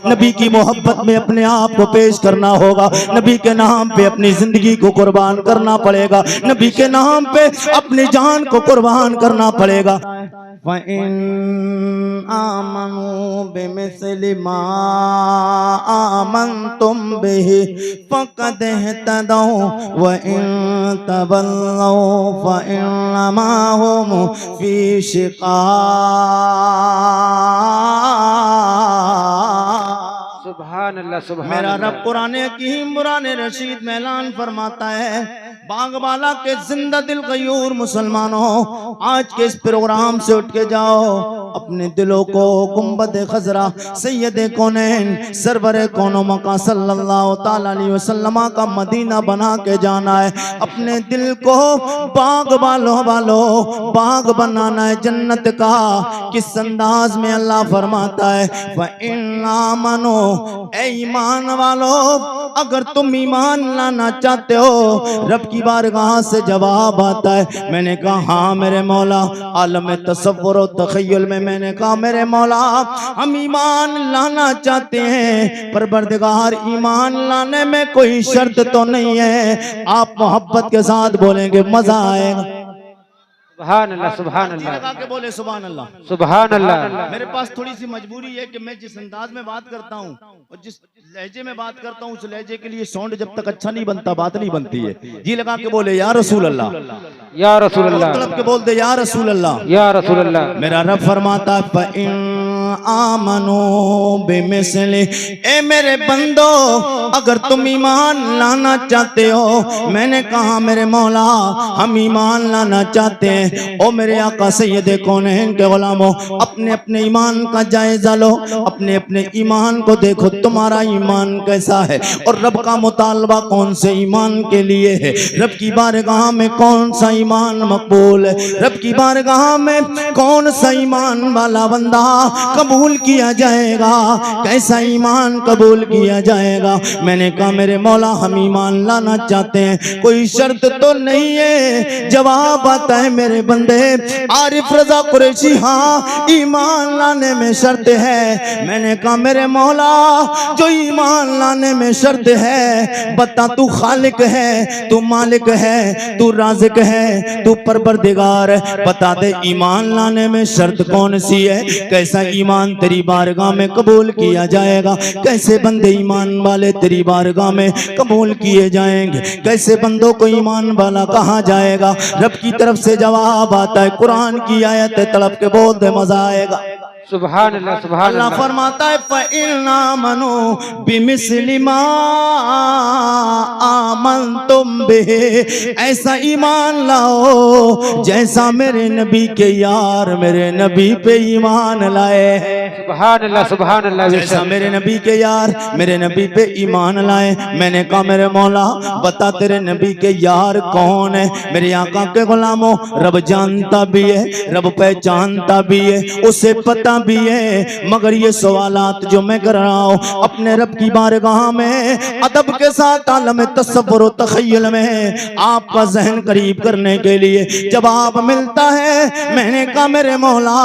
नबी की मोहब्बत में अपने आप को पेश करना होगा, नबी के नाम पे अपनी जिंदगी को कुर्बान करना पड़ेगा, नबी के नाम पे अपनी जान को कुर्बान करना पड़ेगा। फ़इन आमनू बिमिस्लि मा आमनतुम बिही फ़क़द इह्तदौ व इन तवल्लौ फ़इन्नमा हुम फ़ी शिक़ाक़। सुभान अल्लाह, सुभान मेरा अल्लाह। रब कुरान हकीम कुरान रशीद में ऐलान फरमाता है, बागबाला के जिंदा दिल गयूर मुसलमानों, आज के इस प्रोग्राम से उठ के जाओ, अपने दिलों को गुंबद खजरा सैयदे कौनैन सरवरे कौनो मका सल्लल्लाहु ताला अलैहि वसल्लम का मदीना बना के जाना है। अपने दिल को बाग वालों बाग बनाना है जन्नत का। किस अंदाज में अल्लाह फरमाता है, फ़इन्ना मनो, ए ईमान वालों, अगर तुम ईमान लाना चाहते हो, रब की बारगाह से जवाब आता है। मैंने कहा हाँ मेरे मौला। आलम तसव्वुर और तख़य्युल में मैंने कहा मेरे मौला हम ईमान लाना चाहते हैं, परवरदिगार ईमान लाने में कोई शर्त तो नहीं है। आप मोहब्बत के साथ बोलेंगे मजा आएगा। सुभान अल्लाह, सुभान अल्लाह, लगा के बोले सुभान अल्लाह, सुभान अल्लाह। मेरे पास थोड़ी सी मजबूरी है कि मैं जिस अंदाज में बात करता हूँ और जिस लहजे में बात करता हूँ, उस लहजे के लिए साउंड जब तक अच्छा नहीं बनता बात नहीं बनती है। जी लगा के बोले या रसूल अल्लाह, या रसूल अल्लाह, तड़प के बोल दे या रसूल अल्लाह, या रसूल अल्लाह। मेरा रब फरमाता फ़इन आमनो बिमिस्लि, ए मेरे बंदो अगर तुम ईमान लाना चाहते हो, मैंने कहा मेरे मौला हम ईमान लाना चाहते हैं। ओ मेरे आका सैयदे कौनैन के गुलामों, अपने अपने ईमान का जायजा लो, अपने अपने ईमान को देखो तुम्हारा ईमान कैसा है और रब का मुतालबा कौन से ईमान के लिए है, रब की बारगाह में कौन सा ईमान मकबूल है, रब की बारगाह में कौन सा ईमान वाला बंदा कबूल किया जाएगा, कैसा ईमान कबूल किया जाएगा। मैंने कहा मेरे मौला हम ईमान लाना चाहते हैं, कोई शर्त तो नहीं है। जवाब आता है मेरे बंदे आरिफ रजा कुरैशी, हाँ ईमान लाने में शर्त है। मैंने कहा मेरे मौला जो ईमान लाने में शर्त है, बता तू खालिक है, तू मालिक है, तू राज़िक है, तू परवरदिगार है, बता दे ईमान लाने में शर्त कौन सी है, कैसा ईमान तेरी बारगाह में कबूल किया जाएगा, कैसे बंदे ईमान वाले तेरी बारगाह में कबूल किए जाएंगे, कैसे बंदों को ईमान वाला कहा जाएगा। रब की तरफ से जवाब आता है, कुरान की आयत है, तड़प के बोल दे मजा आएगा। सुभान अल्लाह, सुभान अल्लाह अल्लाह। फरमाता है फ़इन्ना मनो बिमिस्लि मा आमनतुम बिही, ऐसा ईमान लाओ जैसा मेरे नबी के यार मेरे नबी पे ईमान लाए हैं। सुभान अल्लाह, सुभान अल्लाह। जैसा मेरे नबी के यार मेरे नबी पे ईमान लाए। मैंने कहा मेरे मौला बता तेरे नबी के यार कौन है। मेरे आका के गुलामों, रब जानता भी है, रब पहचानता भी है, उसे पता भी है, मगर ये सवालात जो मैं कर रहा हूँ अपने रब की बारगाह में अदब के साथ आलम तसव्वुर और तख़य्युल में आपका जहन करीब करने के लिए जवाब मिलता है। मैंने कहा मेरे मौला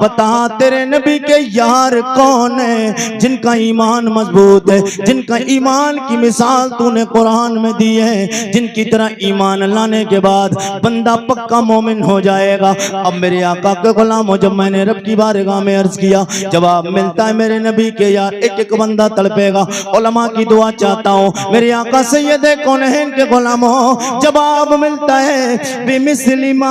बता तेरे नबी के यार कौन है, जिनका ईमान मजबूत है, जिनका ईमान की मिसाल तूने कुरान में दी है, जिनकी तरह ईमान लाने के बाद बंदा पक्का मोमिन हो जाएगा। अब मेरे आका के गुलामों, जब मैंने रब की बारगाह में अर्ज किया, जवाब मिलता है मेरे नबी के यार। एक एक बंदा तड़पेगा। उलमा की दुआ चाहता हूँ मेरे आका सैयदे कौनैन के गुलामों, जवाब मिलता है बिमिस्लि मा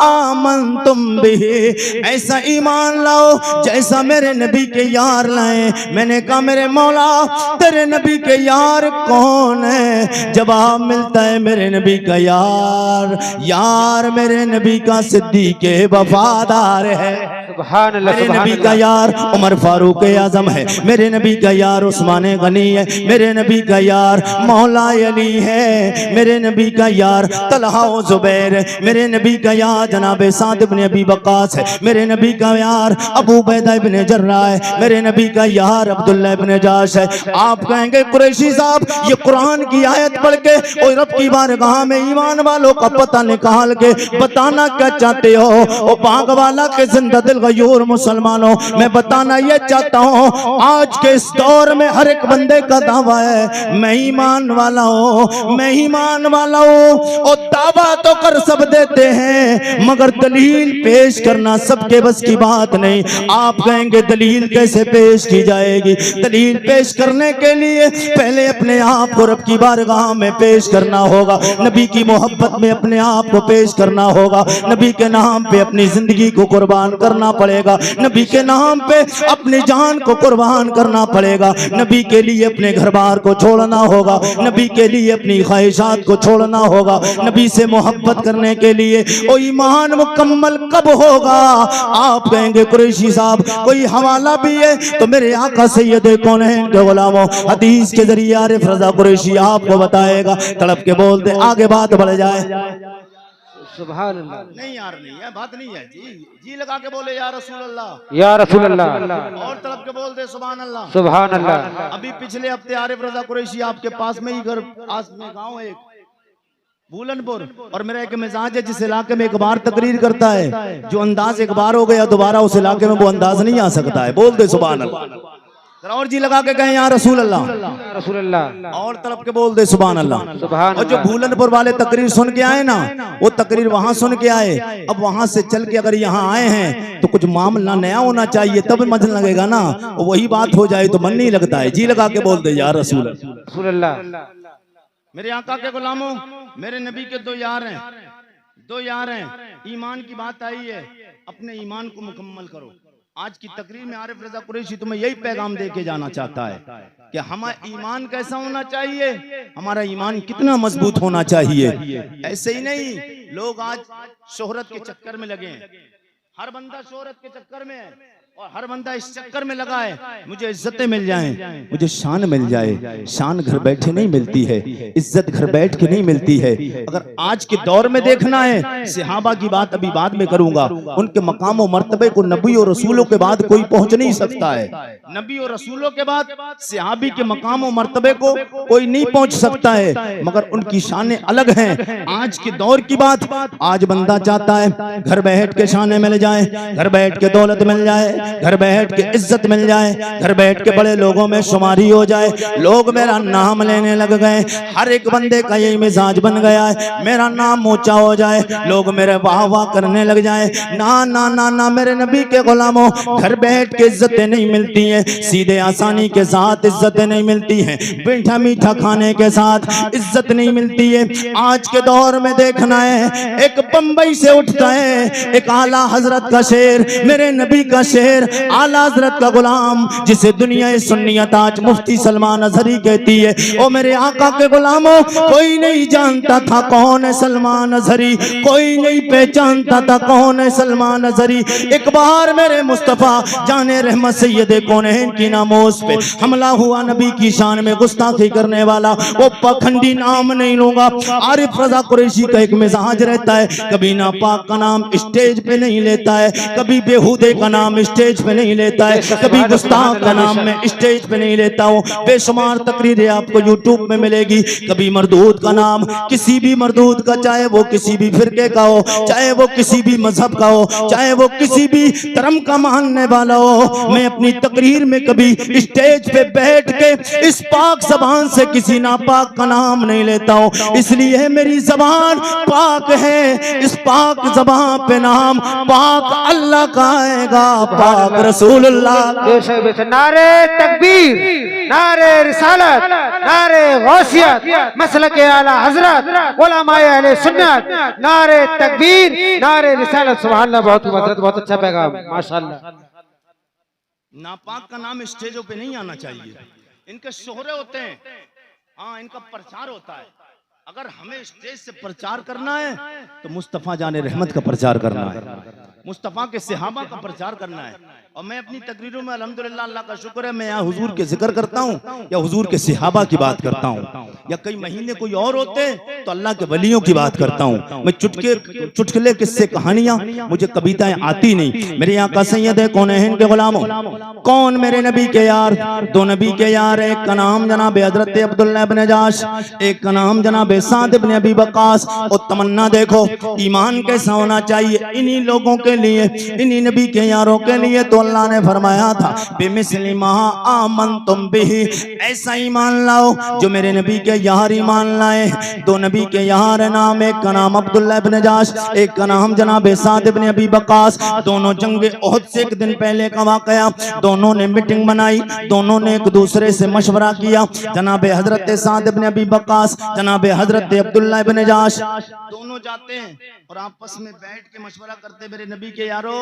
आमनतुम बिही, ऐसा ईमान लाओ जैसा मेरे नबी के यार लाए। मैंने कहा मेरे मौला तेरे नबी के यार कौन है। जवाब मिलता है मेरे नबी का यार मेरे नबी का सिद्दीक़ वफादार है। सुभान अल्लाह, मेरे सुभान नबी का अल्लाह। यार उमर फारूक आजम है, मेरे नबी का यार उस्मान गनी है, मेरे नबी का यार मौला अली है, मेरे नबी का यार तलहा व जुबैर है, मेरे नबी का यार जनाब साद इब्न अबी वक्कास है, मेरे नबी का यार अबू उबैदा इब्न जर्राह है, मेरे नबी का यार अब्दुल्ला इब्न जाश है। आप कहेंगे कुरैशी साहब ये कुरान की आयत पढ़ के और रब की बारगाह में ईमान वालों का पता निकाल के बताना क्या चाहते हो। ओ बाग वाला के जिंदा दिल गयूर मुसलमानों, मैं बताना ये चाहता हूँ, आज के इस दौर में हर एक बंदे का दावा है मैं ईमान वाला हूँ, मैं ईमान वाला हूँ। और दावा तो कर सब देते हैं मगर दलील पेश करना सबके बस की बात नहीं। आप कहेंगे दलील कैसे पेश की जाएगी? दलील पेश करने के लिए पहले अपने आप को रब की बारगाह में पेश करना होगा, नबी की मोहब्बत में अपने आप को पेश करना होगा, नबी के नाम पे अपनी जिंदगी को कुर्बान करना पड़ेगा, नबी के नाम पे अपनी जान को कुर्बान करना पड़ेगा, नबी के लिए अपने घर बार को छोड़ना होगा, नबी के लिए अपनी ख्वाहिशात को छोड़ना होगा, नबी से मोहब्बत करने के लिए वो ईमान मुकम्मल कब होगा? आप कहेंगे कुरैशी साहब कोई हवाला भी है तो मेरे आका सैयद कौनैन के गुलामों हदीस के जरिए आरिफ रजा कुरैशी आपको बताएगा। तड़प के बोलते आगे बात बढ़ जाए। सुभान अल्लाह। नहीं यार, नहीं है, बात नहीं है जी, जी लगा के बोले या रसूल अल्लाह, या रसूल अल्लाह, और तड़प के बोलते सुभान अल्लाह, सुभान अल्लाह। अभी पिछले हफ्ते आरिफ रजा कुरैशी आपके पास में ही घर पास में गांव है एक भूलनपुर, और मेरा एक मिजाज है जिस इलाके में एक बार तकरीर करता है, जो अंदाज एक बार हो गया दोबारा उस इलाके में वो अंदाज नहीं आ सकता है। बोल दे सुभान अल्लाह, और जी लगा के कहें या रसूल अल्लाह, रसूल अल्लाह, और तरफ के बोल दे सुभान अल्लाह। सुभान और जो भूलनपुर वाले तकरीर सुन के आए ना, वो तकरीर वहां सुन के आए, अब वहां से चल के अगर यहाँ आए हैं तो कुछ मामला नया होना चाहिए तब मन लगेगा ना, वही बात हो जाए तो मन नहीं लगता है। जी लगा के बोल दे या रसूल अल्लाह। मेरे आका के गुलामों, मेरे नबी के दो यार हैं, दो यार हैं, ईमान की बात आई है, अपने ईमान को मुकम्मल करो। आज की तकरीर में आरिफ रजा कुरैशी तुम्हें यही पैगाम दे के जाना चाहता है कि हमारा ईमान कैसा होना चाहिए, हमारा ईमान कितना मजबूत होना चाहिए। ऐसे ही नहीं, लोग आज शोहरत के चक्कर में लगे हैं, हर बंदा शोहरत के चक्कर में है और हर बंदा इस चक्कर में लगा है मुझे इज्जतें मिल जाएं, मुझे शान मिल जाए। शान घर बैठे नहीं मिलती है, इज्जत घर बैठ के नहीं मिलती है। अगर आज के दौर में देखना है, सहाबा की बात अभी बाद में करूंगा, उनके मकाम और मर्तबे को नबी और रसूलों के बाद कोई पहुंच नहीं सकता है। नबी और रसूलों के बाद सहाबी के मकाम और मर्तबे को कोई नहीं पहुंच सकता है, मगर उनकी शानें अलग हैं। आज के दौर की बात, आज बंदा चाहता है घर बैठ के शानें मिल जाए, घर बैठ के दौलत मिल जाए, घर बैठ के इज्जत मिल जाए, घर बैठ के बड़े लोगों में शुमारी हो जाए, लोग मेरा नाम लेने लग गए। हर एक बंदे का यही मिजाज बन गया है, मेरा नाम ऊंचा हो जाए, लोग मेरे वाह वाह करने लग जाए। ना ना ना ना, मेरे नबी के गुलामों, घर बैठ के इज्जतें नहीं मिलती हैं, सीधे आसानी के साथ इज्जतें नहीं मिलती हैं, मीठा मीठा खाने के साथ इज्जत नहीं मिलती है। आज के दौर में देखना है, एक बंबई से उठता है एक आला हजरत का शेर, मेरे नबी का शेर, आला हजरत का गुलाम, जिसे दुनिया सुन्नियत आज मुफ्ती सलमान अजहरी कहती है। ओ मेरे आका के गुलामों, कोई नहीं जानता था कौन है सलमान अजहरी, कोई नहीं पहचानता था कौन है सलमान अजहरी। एक बार मेरे मुस्तफा जाने रहमत सैयदे कौनैन की नामोस पे हमला हुआ, नबी की शान में गुस्ताखी करने वाला, वो पखंडी नाम नहीं लूंगा। आरिफ रजा कुरैशी का एक मिजाज रहता है, कभी नापाक का नाम स्टेज पे नहीं लेता है, कभी बेहूदे का नाम स्टेज पे नहीं लेता है, कभी गुस्ताख का नाम मैं स्टेज पे नहीं लेता हूँ। बेशुमार तकरीरें आपको यूट्यूब में मिलेगी, कभी मरदूद का नाम, किसी भी मरदूद का, चाहे वो किसी भी फिरके का हो, चाहे वो किसी भी मजहब का हो, चाहे वो किसी भी धर्म का मानने वाला हो, मैं अपनी तकरीर में कभी स्टेज पे बैठ के इस पाक जबान से किसी नापाक का नाम नहीं लेता हूँ। इसलिए मेरी जबान पाक है, इस पाक जबान पे नाम पाक अल्लाह का आएगा, पाक रसूलुल्लाह। नारे तकबीर, नारे रिसालत, नारे गौसियत, मसलक आला हजरत, उलमाए अहले सुन्नत, नारे तकबीर, नारे रिसालत। सुभान अल्लाह, बहुत हजरत, बहुत अच्छा पैगाम, माशाअल्लाह। नापाक का नाम स्टेजों पे नहीं आना चाहिए, इनके शोहरे होते हैं, हाँ इनका प्रचार होता है। अगर हमें स्टेज से प्रचार करना है तो मुस्तफ़ा जाने रहमत का प्रचार करना है, मुस्तफ़ा के सहाबा का प्रचार करना है। और मैं अपनी तकरीरों में अल्हम्दुलिल्लाह अल्लाह का शुक्र है मैं यहाँ हुजूर के जिक्र करता हूँ या हुजूर के सहाबा की बात करता हूँ, या कई महीने कोई और होते तो अल्लाह के वलियों की बात करता हूँ। मैं चुटकुले किस्से कहानियां, मुझे कविताएं आती नहीं। मेरे यहाँ का सैयद है कौनैन के गुलामों, कौन मेरे नबी के यार, दो नबी के यार, एक का नाम जनाब हजरत अब्दुल्लाह इब्न जाश, एक का नाम जनाब साद इब्न अबी वक्कास। और तमन्ना देखो ईमान कैसा होना चाहिए इन्हीं लोगों के लिए, इन्हीं नबी के यारों के लिए। तो अल्लाह ने फरमाया था बिमिस्लि मा आमनतुम बिही, ऐसा ईमान लाओ जो मेरे नबी के यार ईमान लाए। दो नबी के यार नाम, एक का नाम अब्दुल्लाह इब्न जाश, एक का नाम जनाब साद इब्न अबी वक्कास। दोनों जंग ओहद से एक दिन पहले का वाकया, दोनों ने मीटिंग बनाई, दोनों ने एक दूसरे से मशवरा किया। जनाब हजरत साद इब्न अबी वक्कास, जनाब हजरत अब्दुल्लाह इब्न जाश दोनों जाते हैं और आपस में बैठ के मशवरा करते, मेरे नबी के यारो,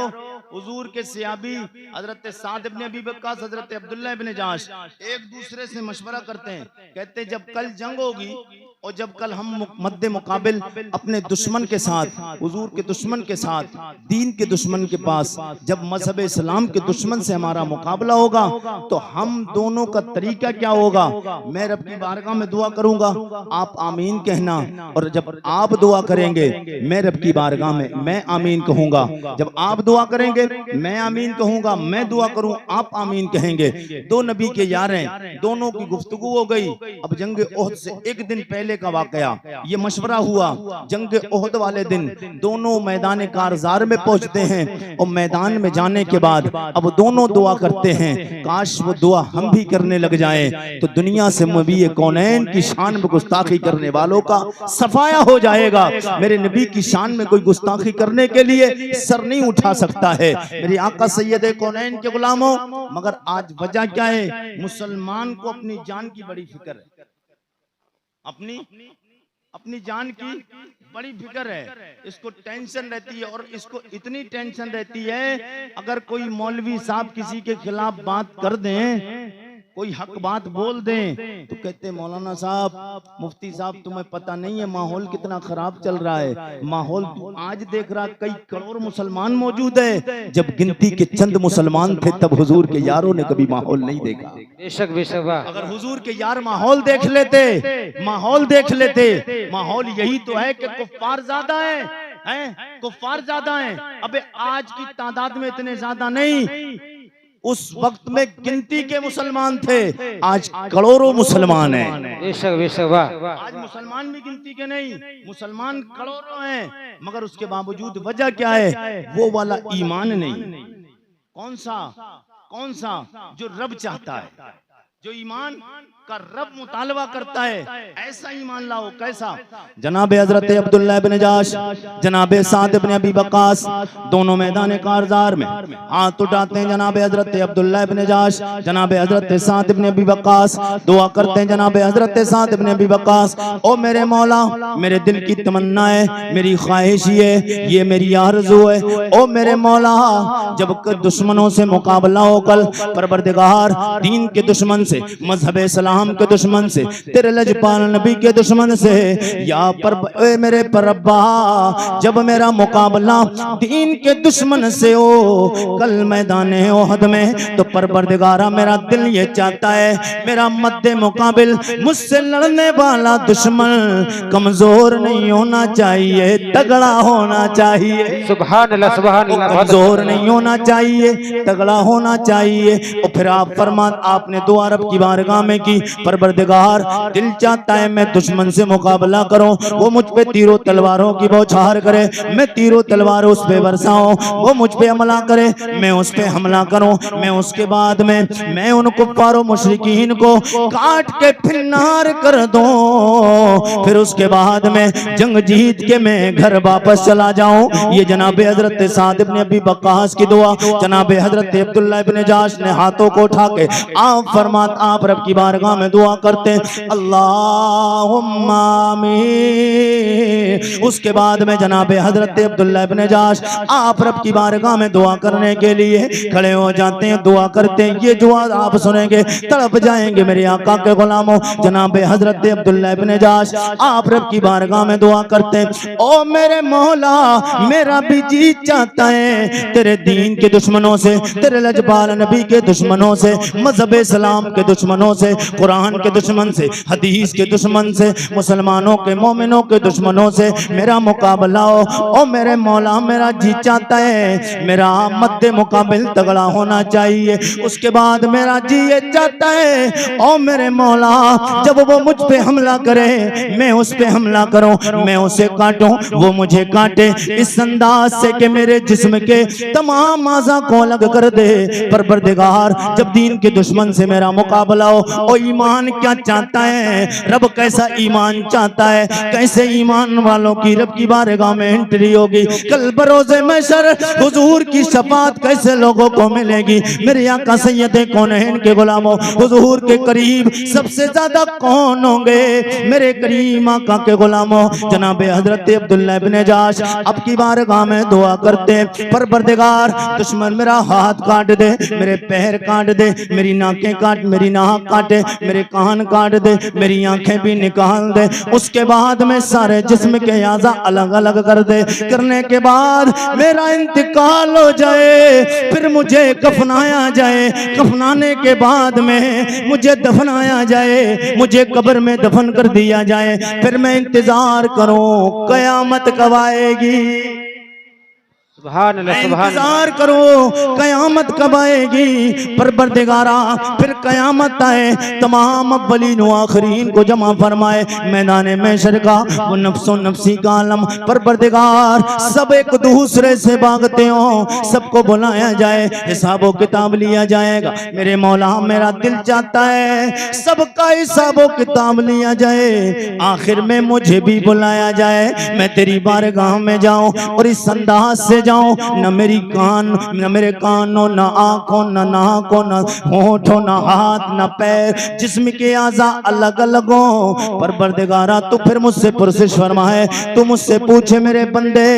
हुजूर के सहाबी हजरत साद इब्न अबी वक्कास, हजरत अब्दुल्लाह इब्न जाश एक दूसरे से मशवरा करते हैं। कहते जब कल जंग होगी और जब कल हम मद्दे मुकाबिल अपने दुश्मन के साथ, हुजूर के दुश्मन के साथ, दीन के दुश्मन के पास, जब मजहब इस्लाम के दुश्मन से हमारा मुकाबला होगा तो हम दोनों का तरीका क्या होगा। मैं रब की बारगाह में दुआ करूंगा, आप आमीन कहना, और जब आप दुआ करेंगे मैं रब की बारगाह में मैं आमीन कहूंगा। जब आप दुआ करेंगे मैं आमीन कहूंगा, मैं दुआ करूं आप आमीन कहेंगे। दो नबी के यार हैं, दोनों की गुफ्तगू हो गई। अब जंग ओहद से एक दिन पहले का वाकया, ये मशवरा हुआ। जंग ओहद वाले दिन दोनों मैदान कारजार में पहुंचते हैं और मैदान में जाने के बाद अब दोनों दुआ करते हैं, काश वो दुआ हम भी करने लग जाएं तो दुनिया से नबी कौनैन की शान में गुस्ताखी करने वालों का सफाया हो जाएगा। मेरे नबी की शान में कोई गुस्ताखी करने के लिए सर नहीं उठा सकता है। मेरे आका सैयद कौनैन के गुलामों, मगर आज वजह क्या है, मुसलमान को अपनी जान की बड़ी फिक्र है, अपनी जान की बड़ी फिक्र है, इसको टेंशन रहती है। और इसको इतनी टेंशन रहती है अगर कोई मौलवी साहब किसी के खिलाफ बात कर दें, कोई हक बात बोल दें तो कहते मौलाना साहब, मुफ्ती साहब, तुम्हें पता नहीं है माहौल कितना खराब चल रहा है। माहौल आज देख रहा कई करोड़ मुसलमान मौजूद है, जब गिनती के चंद मुसलमान थे तब हुजूर के यारों ने कभी माहौल नहीं देखा। बेशक बेशक। अगर हुजूर के यार माहौल देख लेते, माहौल यही तो है कि कुफ्फार ज्यादा हैं, कुफ्फार ज्यादा हैं। अबे आज की तादाद में इतने ज्यादा नहीं, उस वक्त में गिनती के मुसलमान थे, आज करोड़ों मुसलमान हैं। बेशक बेशक। आज मुसलमान भी गिनती के नहीं, मुसलमान करोड़ों हैं, मगर उसके बावजूद वजह क्या है, वो वाला ईमान नहीं। कौन सा जो रब चाहता है, जो ईमान का रब मुतालबा करता है, ऐसा ईमान लाओ। कैसा? जनाब हजरत अब्दुल्लाह इब्न जाश, जनाब साद इब्न अबी वक्कास दोनों मैदान कारजार में हाथ उठाते हैं। जनाब हजरत अब्दुल्लाह इब्न जाश, जनाब हजरत साद इब्न अबी वक्कास दुआ करते हैं। जनाब हजरत साद इब्न अबी वक्कास, ओ मेरे मौला, मेरे दिल की तमन्ना है, मेरी ख्वाहिश है, ये मेरी आरज़ू है, ओ मेरे मौला, जब दुश्मनों से मुकाबला हो कल, परवरदिगार दीन के दुश्मन से, मजहब इस्लाम के दुश्मन से, तेरे लजपाल नबी के दुश्मन से, या पर मेरे परब्बा, जब मेरा मुकाबला दीन के दुश्मन से हो कल मैदान ओहद में, तो परवरदिगारा मेरा दिल ये चाहता है मेरा मद्दे मुकाबिल मुझसे लड़ने वाला दुश्मन कमजोर नहीं होना चाहिए, तगड़ा होना चाहिए। सुभान अल्लाह सुभान अल्लाह। कमजोर नहीं होना चाहिए, तगड़ा होना चाहिए। और फिर आप फरमा, आपने दुआ रब की बारगाह में की, परवरदिगार दिल चाहता है मैं दुश्मन से मुकाबला करूं, वो मुझ पे तीरों तलवारों की बौछार करे, मैं तीरों तलवारों उस पे बरसाऊं, वो मुझ पे हमला करे, मैं उस पे हमला करूं, मैं उसके बाद में मैं उन कुफ्फार मुशरिकीन को काट के फिन्नार कर दूं, फिर उसके बाद में जंग जीत के मैं घर वापस चला जाऊं। ये जनाब हजरत साद इब्न अबी वक्कास की दुआ, जनाब हजरत अब्दुल्लाह इब्न जाश ने हाथों को उठा के आप फरमा बाद आप रब की बारगाह में दुआ करते अल्लाहुम्मा आमीन। उसके बाद में जनाब हजरत अब्दुल्ला इब्न जाश आप रब की बारगाह में दुआ करने के लिए खड़े हो जाते हैं, दुआ करते हैं। ये दुआ आप सुनेंगे तड़प जाएंगे मेरे आका के गुलामों। जनाब हजरत अब्दुल्ला इब्न जाश आप रब की बारगाह में दुआ करते हैं, ओ मेरे मौला मेरा भी जी चाहता है तेरे दीन के दुश्मनों से, तेरे लजपाल नबी के दुश्मनों से, मजहब इस्लाम के दुश्मनों से, कुरान के दुश्मन से, हदीस के दुश्मन से, मुसलमानों के मोमिनों के दुश्मनों से मेरा मुकाबला हो। ओ मेरे मौला मेरा जी चाहता है मेरा मद्दे मुकाबिल तगड़ा होना चाहिए। उसके बाद मेरा जी ये चाहता है ओ मेरे मौला जब वो मुझ पे हमला करे मैं उस पे हमला करूं, मैं उसे काटूं वो मुझे काटे, इस अंदाज से कि मेरे जिस्म के तमाम आज़ा को अलग कर दे। परवरदिगार जब दीन के दुश्मन से मेरा मुकाबला हो, ओ ईमान क्या चाहता है, रब कैसा ईमान चाहता है, कैसे ईमान वालों की रब की बारगाह में एंट्री होगी, कल बरोज़े महशर हुजूर की शफाअत कैसे लोगों को मिलेगी। मेरे आका सैयद कौनैन के गुलामों हुजूर के करीब सबसे ज्यादा कौन होंगे, मेरे करीम आका के गुलामों जनाब हजरत अब्दुल्ला इब्न जाश अब की बारगाह में दुआ करते हैं परवरदिगार दुश्मन मेरा हाथ काट दे, मेरे पैर काट दे, मेरी नाकें काट, मेरी नाक काटे, मेरे कान काट दे, मेरी आंखें भी निकाल दे। उसके बाद में सारे जिस्म के आज़ा अलग अलग कर दे, करने के बाद मेरा इंतकाल हो जाए, फिर मुझे कफनाया जाए, कफनाने के बाद में मुझे दफनाया जाए, मुझे कब्र में दफन कर दिया जाए, फिर मैं इंतजार करूं कयामत कब आएगी, सुभान अल्लाह, सुभान अल्लाह। इंतजार करो कयामत कब आएगी। परवरदिगारा फिर कयामत आए, तमाम अव्वलीन व आखिरीन को जमा फरमाए मैदान महशर का वो नफ्सो नफ्सी का आलम। परवरदिगार सब एक दूसरे से भागते हो, सबको बुलाया जाए, हिसाबो किताब लिया जाएगा। मेरे मौला मेरा दिल चाहता है सबका हिसाबो किताब लिया जाए, आखिर में मुझे भी बुलाया जाए, मैं तेरी बारगाह में जाऊं और इस अंदाज से जाऊं न मेरी कान न मेरे कानों न आंखों न नाकों न होठों न हाथ न पैर जिस्म के आज़ा अलग अलग हो। परवरदिगारा तू फिर मुझसे पुरसिश फरमाए, तू मुझसे पूछे मेरे बंदे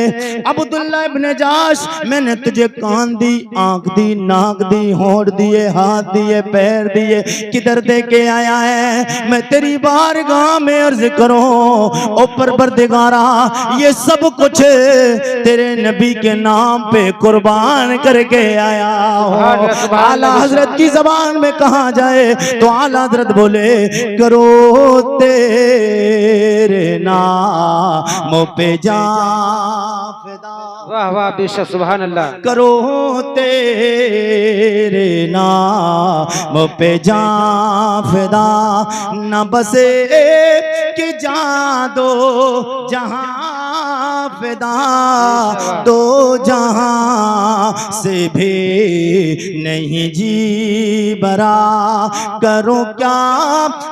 अब्दुल्ला इब्न जाश मैंने तुझे कान दी, आंख दी, नाक दी, होठ दिए, हाथ दिए, पैर दिए, किधर दे के आया है, मैं तेरी बारगाह में अर्ज करूं ओ परवरदिगारा ये सब कुछ तेरे नबी के नाम पे कुर्बान करके आया हो। आला हजरत की जबान में कहा जाए तो आला हजरत बोले करो तेरे नाम पे जान फिदा, वाह वाह बेशक सुभान अल्लाह। करो तेरे नाम पे जान फिदा, न बसे कि जान दो जहां फिदा, दो जहां से भी नहीं जी बरा, करूं क्या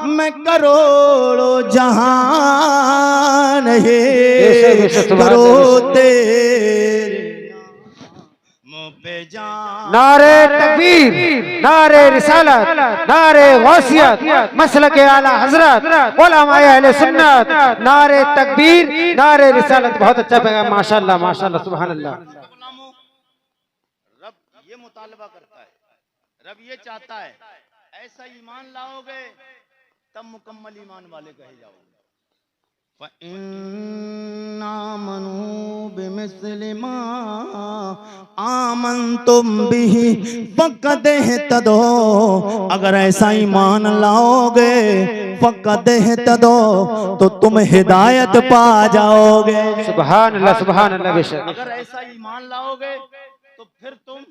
मैं करोड़ों जहान है, करो तेरे मुँह पे जान। नारे तकबीर, नारे रिसालत, नारे गौसियत, मसलक आला हजरत, उलमाए अहले सुन्नत, नारे तकबीर, नारे रिसालत। बहुत अच्छा पैगाम माशाअल्लाह माशाअल्लाह सुभान अल्लाह। रब ये मुतालबा करता है, रब ये चाहता है ऐसा ईमान लाओगे तब मुकम्मल ईमान वाले कहे जाओगे। आमनू बिमिस्लि मा आमनतुम बिही फक़द इह्तदो, अगर ऐसा ईमान लाओगे फक़द इह्तदो तो तुम हिदायत पा जाओगे। सुभान अल्लाह सुभान अल्लाह बेशक। अगर ऐसा ईमान लाओगे तो फिर तुम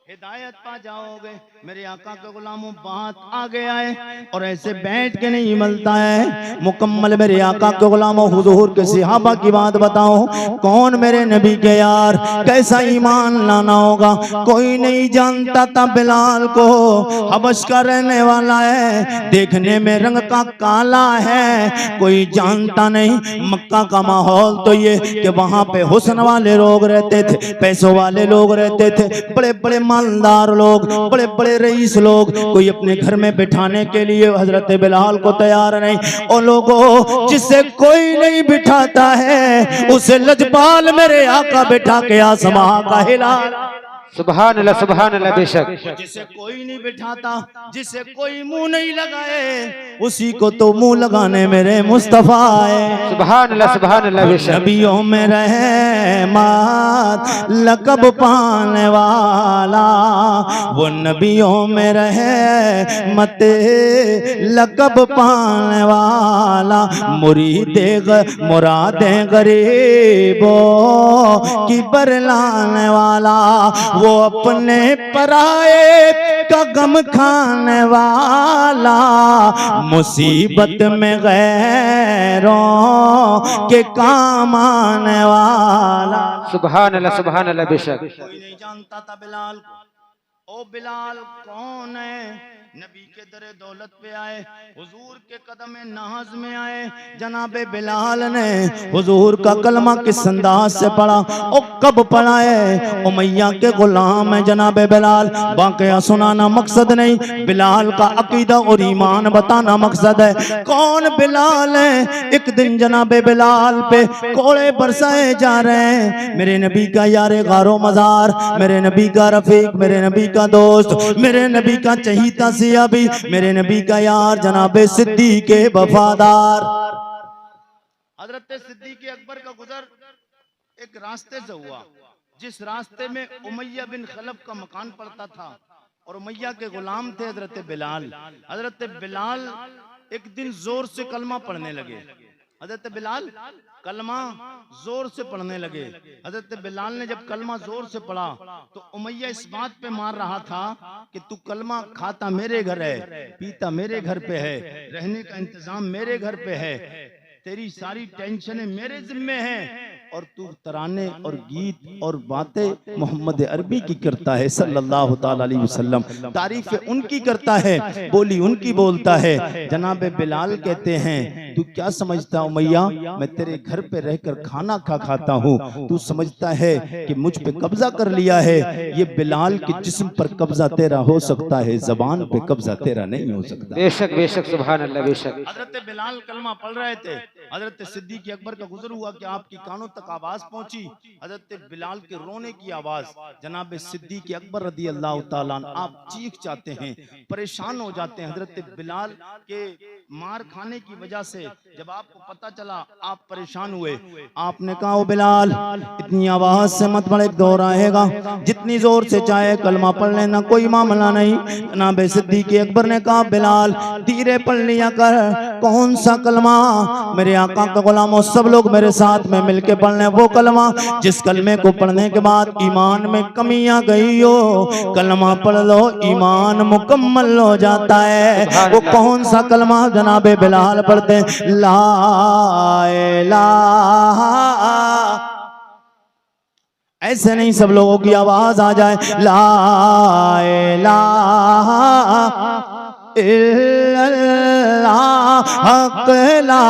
हिदायत पा जाओगे। मेरे आका के गुलामों बात आगे आए और ऐसे बैठ के नहीं मिलता है, मुकम्मल मेरे आका के गुलामों हुजूर के सहाबा की बात बताओ, कौन मेरे नबी के यार कैसा ईमान लाना होगा। कोई नहीं जानता था बिलाल को, हबश का रहने वाला है, देखने में रंग का काला है, कोई जानता नहीं। मक्का का माहौल तो ये कि वहां पे हुस्न वाले लोग रहते थे, पैसों वाले लोग रहते थे, बड़े बड़े मालदार लोग, बड़े बड़े रईस लोग, कोई अपने घर में बिठाने के लिए हजरत बिलाल को तैयार नहीं। और लोगों, जिसे कोई नहीं बिठाता है उसे लजपाल मेरे आका बिठा के आसमां का हिला। सुभान अल्लाह, सुभान अल्लाह। बेशक जिसे कोई नहीं बिठाता, जिसे कोई मुंह नहीं लगाए, उसी को तो मुंह लगाने मेरे मुस्तफा है। सुभान अल्लाह, सुभान अल्लाह। बेशक नबियों में रहमत लकब पाने वाला, वो नबियों में रहमत लकब पाने वाला, मुरादे गरीबों की बरलाने वाला, वो अपने पराए का गम खाने वाला, मुसीबत में गैरों के काम आने वाला। सुभान अल्लाह, सुभान अल्लाह। बेशक कोई नहीं जानता था बिलाल को। ओ बिलाल कौन है? नबी के दरे दौलत पे आए, हुजूर के कदम नाज में आए। जनाबे बिलाल ने हुजूर का कलमा किस अंदाज से पढ़ा और कब पढ़ा है? उमैया के गुलाम है जनाबे बिलाल। वाकया सुनाना मकसद नहीं, बिलाल का अकीदा और ईमान बताना मकसद है। कौन बिलाल है? एक दिन जनाबे बिलाल पे कोड़े बरसाए जा रहे हैं। मेरे नबी का यारे गारो मजार, मेरे नबी का रफीक, मेरे नबी का दोस्त, मेरे नबी का चहीता भी, मेरे नबी का यार जनाबे सिद्दीक के वफादार हजरत सिद्दीक अकबर का गुजर एक रास्ते से हुआ, जिस रास्ते में उमैया बिन खलफ का मकान पड़ता था और उमैया के गुलाम थे हजरत बिलाल। हजरत बिलाल एक दिन जोर से कलमा पढ़ने लगे। हजरत बिलाल कलमा जोर से पढ़ने लगे। हजरत बिलाल ने जब कलमा जोर से पढ़ा तो उमैया इस बात पे मार रहा था कि तू कलमा खाता मेरे घर है, पीता मेरे घर पे है, रहने का इंतजाम मेरे घर पे है, तेरी सारी टेंशनें मेरे जिम्मे हैं, और तू तराने और गीत और बातें मोहम्मद अरबी की करता है सल्लल्लाहु ताला अलैहि वसल्लम, तारीफें उनकी करता है, बोली उनकी बोलता है। जनाब बिलाल कहते हैं तू क्या समझता उमैया, मैं तेरे घर पे रहकर खाना खाता हूँ, तू समझता है कि मुझ पे कब्जा कर लिया है। ये बिलाल के जिस्म पर कब्जा तेरा हो सकता है, जबान पे कब्जा तेरा नहीं हो सकता। बेशक बेशक, सुभान अल्लाह। बेशक हजरत बिलाल कलमा पढ़ रहे थे, हजरत सिद्दीक अकबर का गुजर हुआ कि आपकी कानों तक आवाज पहुंची, हजरत बिलाल के रोने की आवाज। जनाब सिद्दीक अकबर रदी अल्लाह ताला अन्हु आप चीख जाते हैं, परेशान हो जाते हैं। हजरत बिलाल के मार खाने की वजह से जब आपको पता चला आप परेशान हुए। आपने कहा ओ बिलाल इतनी आवाज से मत पढ़, एक दौर आएगा जितनी जोर से चाहे कलमा पढ़ लेना, कोई मामला नहीं। जनाब सिद्दीक अकबर ने कहा बिलाल धीरे पढ़ लिया कर, कौन सा कलमा? मेरे आका के गुलामों सब लोग मेरे साथ में मिलके पढ़ लें वो कलमा जिस कलमे को पढ़ने के बाद ईमान में कमी आ गई हो, कलमा पढ़ लो ईमान मुकम्मल हो जाता है। वो कौन सा कलमा? जनाबे बिलाल पढ़ते ला इलाहा, ऐसे नहीं सब लोगों की आवाज आ जाए, ला इलाहा इल्लल्लाह हक ला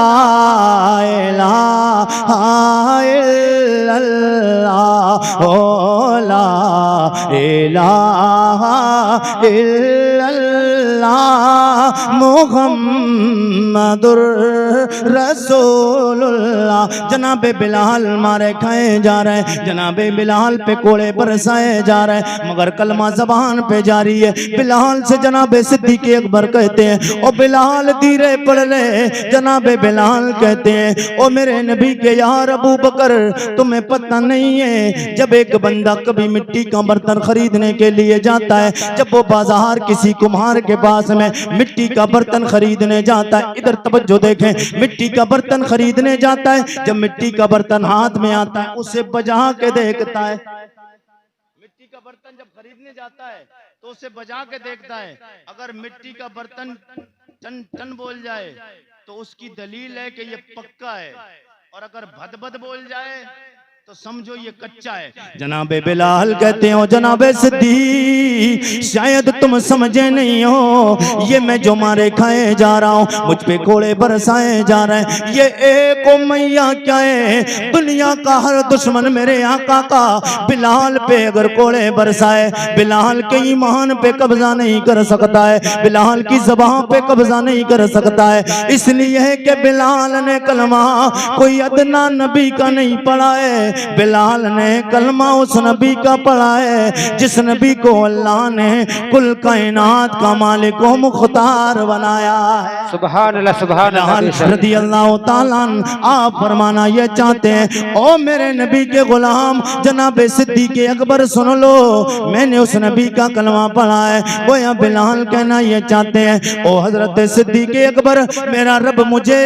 इलाहा इल्लल्लाह ओ ला इलाहा इल्लल्लाह मुहम्मदुर रसूलुल्लाह। जनाबे बिलाल मारे खाए जा रहे हैं, जनाबे बिलाल पे कोड़े बरसाए जा रहे हैं, मगर कलमा जबान पे जारी है। बिलाल से जनाबे सिद्दीक अकबर कहते हैं ओ बिलाल धीरे पढ़ ले। जनाबे बिलाल कहते हैं ओ मेरे नबी के यार अबू बकर तुम्हें पता नहीं है, जब एक बंदा कभी मिट्टी का बर्तन खरीदने के लिए जाता है, जब वो बाजार किसी कुम्हार के पास में मिट्टी का बर्तन खरीदने जाता है, इधर तवज्जो देखें, मिट्टी का बर्तन खरीदने जाता है, जब मिट्टी का बर्तन हाथ में आता है उसे बजा के देखता है। मिट्टी का बर्तन जब खरीदने जाता है तो उसे बजा के देखता है, अगर मिट्टी का बर्तन टन टन बोल जाए तो उसकी दलील है कि ये पक्का है, और अगर भद भद बोल जाए तो समझो ये कच्चा है। जनाबे बिलाल कहते हो जनाबे सिद्दीक शायद तुम समझे नहीं हो, ये मैं जो मारे खाए जा रहा हूँ, मुझ पे कोड़े बरसाए जा रहे हैं, ये एक मैया क्या है, दुनिया का हर दुश्मन मेरे आका का बिलाल पे अगर कोड़े बरसाए, बिलाल के ईमान पे कब्जा नहीं कर सकता है, बिलाल की ज़बान पे कब्जा नहीं कर सकता है। इसलिए है कि बिलाल ने कलमा कोई अदना नबी का नहीं पढ़ा है, बिलाल ने कलमा उस नबी का पढ़ा है जिस नबी को अल्लाह ने कुल कायनात का मालिक व मुख्तार बनाया है। सुभान अल्लाह, सुभान अल्लाह। रदी अल्लाह ताला आप फरमाना ये चाहते हैं, ओ मेरे नबी के गुलाम जनाब सिद्दीक अकबर सुन लो, मैंने उस नबी का कलमा पढ़ा है। गोया बिलाल कहना ये चाहते हैं, ओ हजरत सिद्दीक अकबर मेरा रब मुझे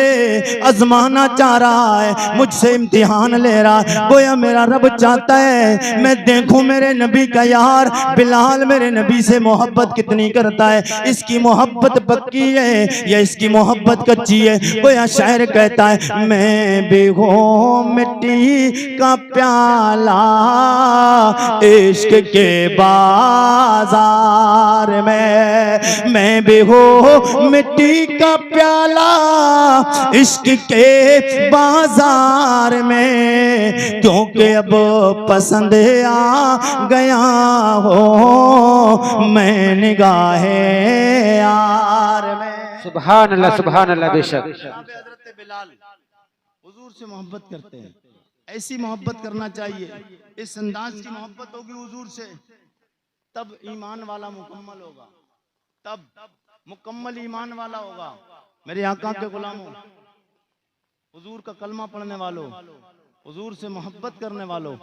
आजमाना चाह रहा है, मुझसे इम्तिहान ले रहा है। गोया मेरा रब चाहता है मैं देखूं मेरे नबी का यार बिलाल मेरे नबी से मोहब्बत कितनी करता है, इसकी मोहब्बत पक्की है या इसकी मोहब्बत कच्ची है। गोया शायर कहता है मैं भी हूँ मिट्टी का प्याला इश्क के बाजार में, मैं भी हूँ मिट्टी का प्याला इश्क के बाजार में, क्योंकि अब पसंद आ गया हो मैं निगाहे यार में। सुभान अल्लाह, सुभान अल्लाह। बेशक हज़रत बिलाल हुजूर से मोहब्बत करते हैं, ऐसी मोहब्बत करना चाहिए, इस अंदाज की मोहब्बत होगी हुजूर से, तब ईमान वाला मुकम्मल होगा, तब मुकम्मल ईमान वाला होगा। मेरे आका के गुलामों, हुजूर का कलमा पढ़ने वालों, हुजूर से मोहब्बत करने वालों,